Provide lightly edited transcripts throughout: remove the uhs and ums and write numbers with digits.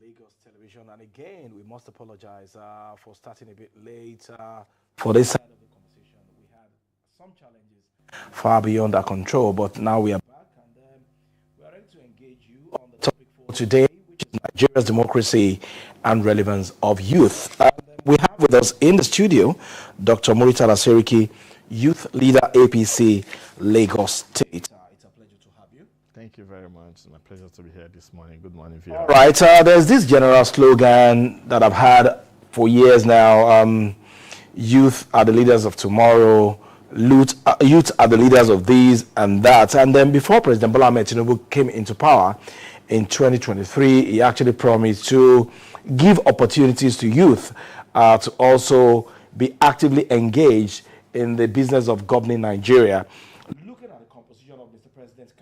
Lagos television. And again, we must apologize for starting a bit late. For this side of the conversation, we had some challenges far beyond our control, but now we are back and we are ready to engage you on the topic for today, which is Nigeria's democracy and relevance of youth. We have with us in the studio Dr. Muritala Seriki, youth leader APC, Lagos State. It's a pleasure to have you. Thank you very much. It's my pleasure to be here this morning. Good morning, All viewers. right, there's this general slogan that I've had for years now. Youth are the leaders of tomorrow. Youth are the leaders of these and that. And then before President Bola Ahmed Tinubu came into power in 2023, he actually promised to give opportunities to youth to also be actively engaged in the business of governing Nigeria. Looking at the composition of Mr. President's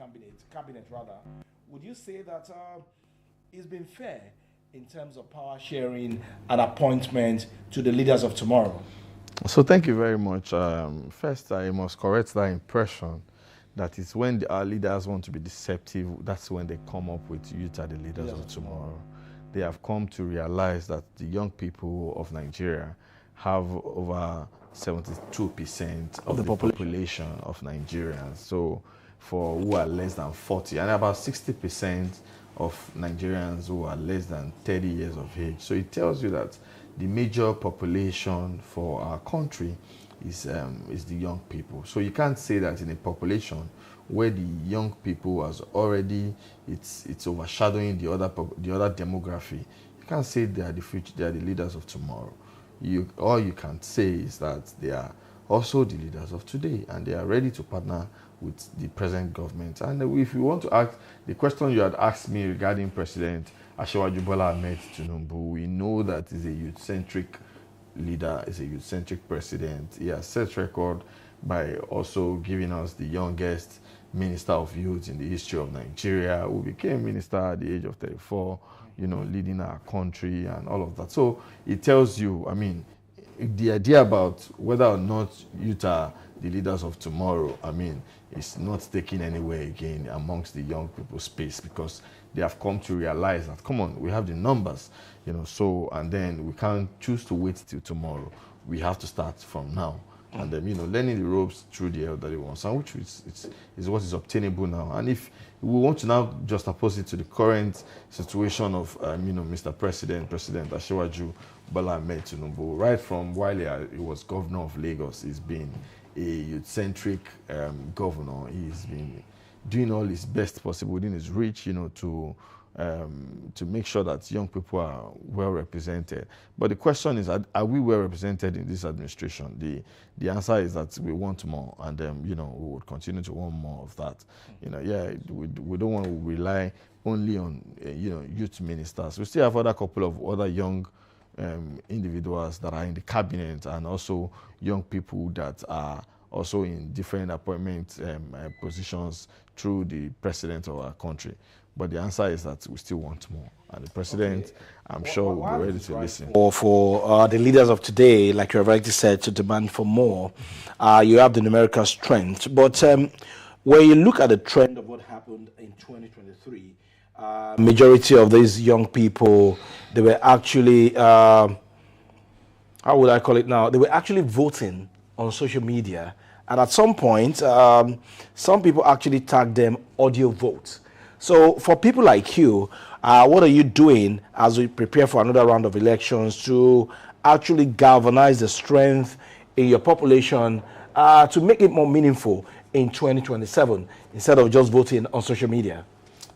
cabinet rather, would you say that it's been fair in terms of power sharing and appointment to the leaders of tomorrow? So thank you very much. First, I must correct that impression that is when our leaders want to be deceptive, that's when they come up with youth are the leaders of tomorrow. They have come to realize that the young people of Nigeria have over 72% of the population of Nigerians. So for who are less than 40, and about 60% of Nigerians who are less than 30 years of age. So it tells you that the major population for our country is the young people. So you can't say that in a population where the young people has already it's overshadowing the other demography. You can't say they are the future, they are the leaders of tomorrow. All you can say is that they are also the leaders of today, and they are ready to partner with the present government. And if you want to ask the question you had asked me regarding President Asiwaju Bola Ahmed Tinubu, we know that he's a youth-centric leader, is a youth-centric president. He has set record by also giving us the youngest minister of youth in the history of Nigeria, who became minister at the age of 34, leading our country and all of that. So it tells you, I mean, the idea about whether or not youth are the leaders of tomorrow, I mean, it's not taken anywhere again amongst the young people space, because they have come to realize that, come on, we have the numbers, so, and then we can't choose to wait till tomorrow. We have to start from now. And then, learning the ropes through the elderly ones, and which is what is obtainable now. And if we want to now just oppose it to the current situation of, Mr. President Asiwaju Bola Ahmed Tinubu, right from while he was governor of Lagos, he's been a youth-centric governor. He's been doing all his best possible within his reach, to make sure that young people are well represented. But the question is, are we well represented in this administration? The answer is that we want more, and we would continue to want more of that. We don't want to rely only on youth ministers. We still have a couple of other young individuals that are in the cabinet, and also young people that are also in different appointment positions through the president of our country. But the answer is that we still want more. And the president, I'm sure, will be ready to listen. For the leaders of today, like you have already said, to demand for more, you have the numerical strength. But when you look at the trend of what happened in 2023, majority of these young people, they were actually, how would I call it now? They were actually voting on social media. And at some point, some people actually tagged them audio votes. So for people like you, what are you doing as we prepare for another round of elections to actually galvanize the strength in your population to make it more meaningful in 2027 instead of just voting on social media?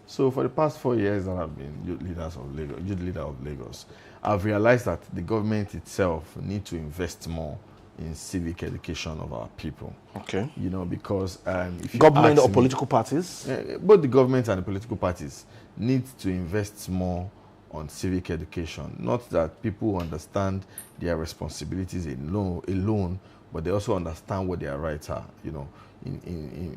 So for the past 4 years that I've been youth leader of Lagos, I've realized that the government itself needs to invest more in civic education of our people. Okay. Because if you government ask or political parties? Both the government and the political parties need to invest more on civic education. Not that people understand their responsibilities alone, but they also understand what their rights are.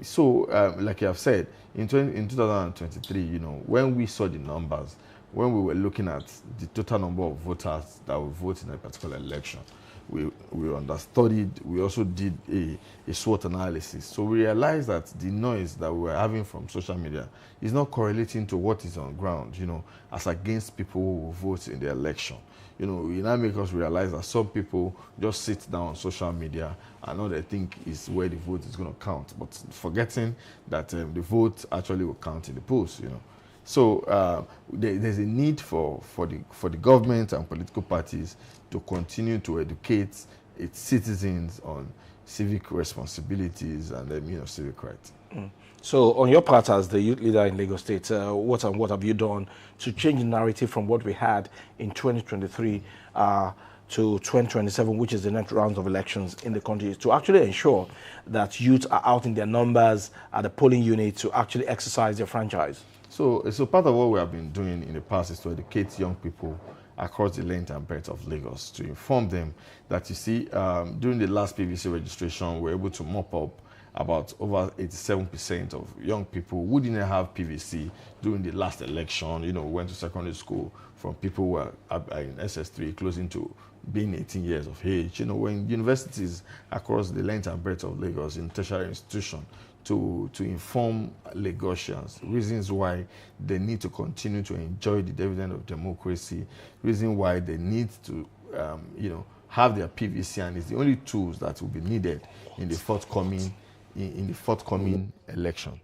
So, like you have said, in 2023, when we saw the numbers, when we were looking at the total number of voters that will vote in a particular election, we understudied, we also did a SWOT analysis. So we realized that the noise that we were having from social media is not correlating to what is on ground, as against people who will vote in the election. It now makes us realize that some people just sit down on social media and all they think is where the vote is going to count, but forgetting that the vote actually will count in the polls, So there's a need for the government and political parties to continue to educate its citizens on civic responsibilities and civic rights. So on your part as the youth leader in Lagos State, what have you done to change the narrative from what we had in 2023 to 2027, which is the next round of elections in the country, to actually ensure that youth are out in their numbers at the polling unit to actually exercise their franchise? So part of what we have been doing in the past is to educate young people across the length and breadth of Lagos, to inform them that, during the last PVC registration, we were able to mop up about over 87% of young people who didn't have PVC during the last election, went to secondary school, from people who were in SS3 closing to being 18 years of age. When universities across the length and breadth of Lagos, in tertiary institutions, to inform Lagosians reasons why they need to continue to enjoy the dividend of democracy, reason why they need to have their PVC, and it's the only tools that will be needed in the forthcoming election.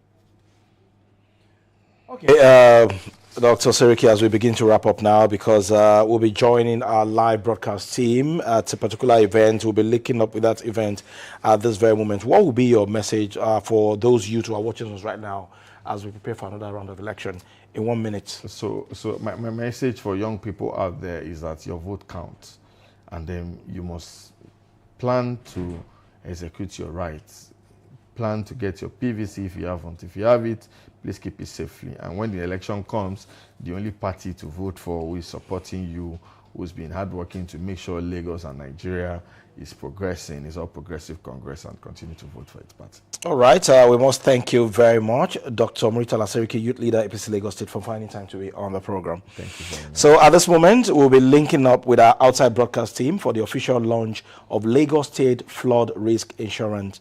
Okay, Dr. Seriki, as we begin to wrap up now, because we'll be joining our live broadcast team at a particular event. We'll be linking up with that event at this very moment. What will be your message for those youth who are watching us right now as we prepare for another round of election in 1 minute? So my message for young people out there is that your vote counts, and then you must plan to execute your rights. Plan to get your PVC if you haven't. If you have it, please keep it safely. And when the election comes, the only party to vote for who is supporting you, who's been hardworking to make sure Lagos and Nigeria is progressing, is all progressive Congress, and continue to vote for its party. All right. We must thank you very much, Dr. Muritala Seriki, Youth Leader, APC Lagos State, for finding time to be on the program. Thank you very much. So at this moment, we'll be linking up with our outside broadcast team for the official launch of Lagos State Flood Risk Insurance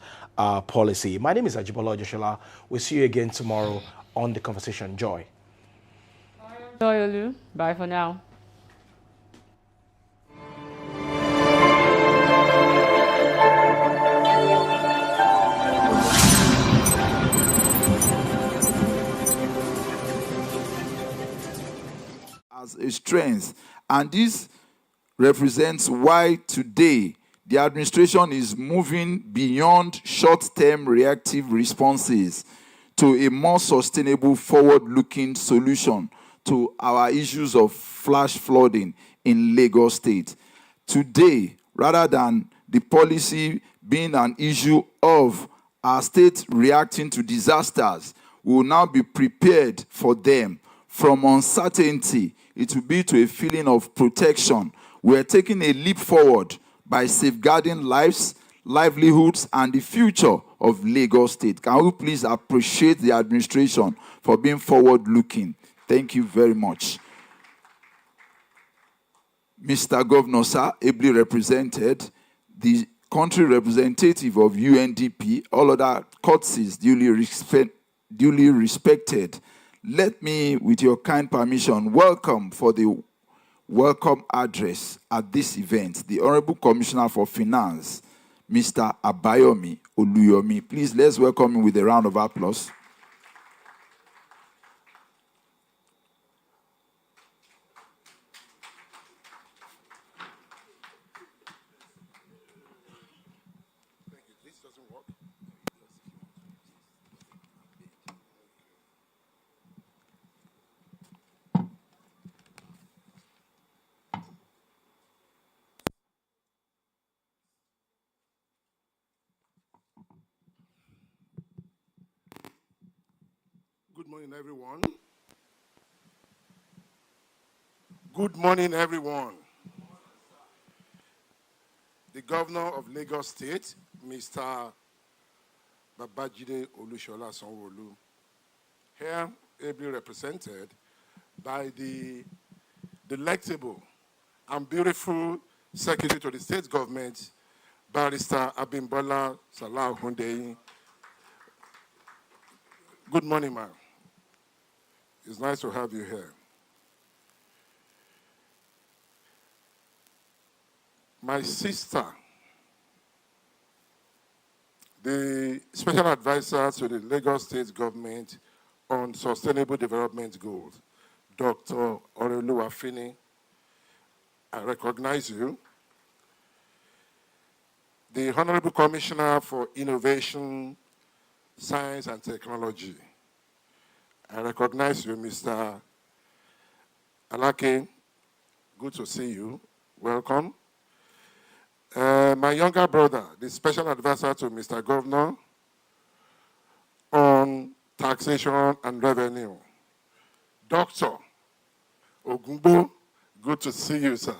policy. My name is Ajibola Joshola. We'll see you again tomorrow on The Conversation. Joy. Joy Olu. Bye for now. As a strength, and this represents why today the administration is moving beyond short-term reactive responses to a more sustainable, forward-looking solution to our issues of flash flooding in Lagos State. Today, rather than the policy being an issue of our state reacting to disasters, we will now be prepared for them. From uncertainty, it will be to a feeling of protection. We are taking a leap forward by safeguarding lives, livelihoods, and the future of Lagos State. Can we please appreciate the administration for being forward-looking? Thank you very much. Mr. Governor, sir, ably represented, the country representative of UNDP, all other courtesies duly respected. Let me, with your kind permission, welcome for the welcome address at this event the Honorable Commissioner for Finance, Mr. Abayomi Oluyomi. Please, let's welcome him with a round of applause. Good morning, everyone. Good morning, everyone. The Governor of Lagos State, Mr. Babajide Olusola Sanwo-Olu, here ably represented by the delectable and beautiful Secretary to the State Government, Barrister Abimbola Salah Hundeyin. Good morning, ma'am. It's nice to have you here. My sister, the Special Advisor to the Lagos State Government on Sustainable Development Goals, Dr. Oroluwafini, I recognize you. The Honorable Commissioner for Innovation, Science and Technology, I recognize you, Mr. Alake. Good to see you. Welcome. My younger brother, the Special Advisor to Mr. Governor on Taxation and Revenue, Dr. Ogumbo. Good to see you, sir.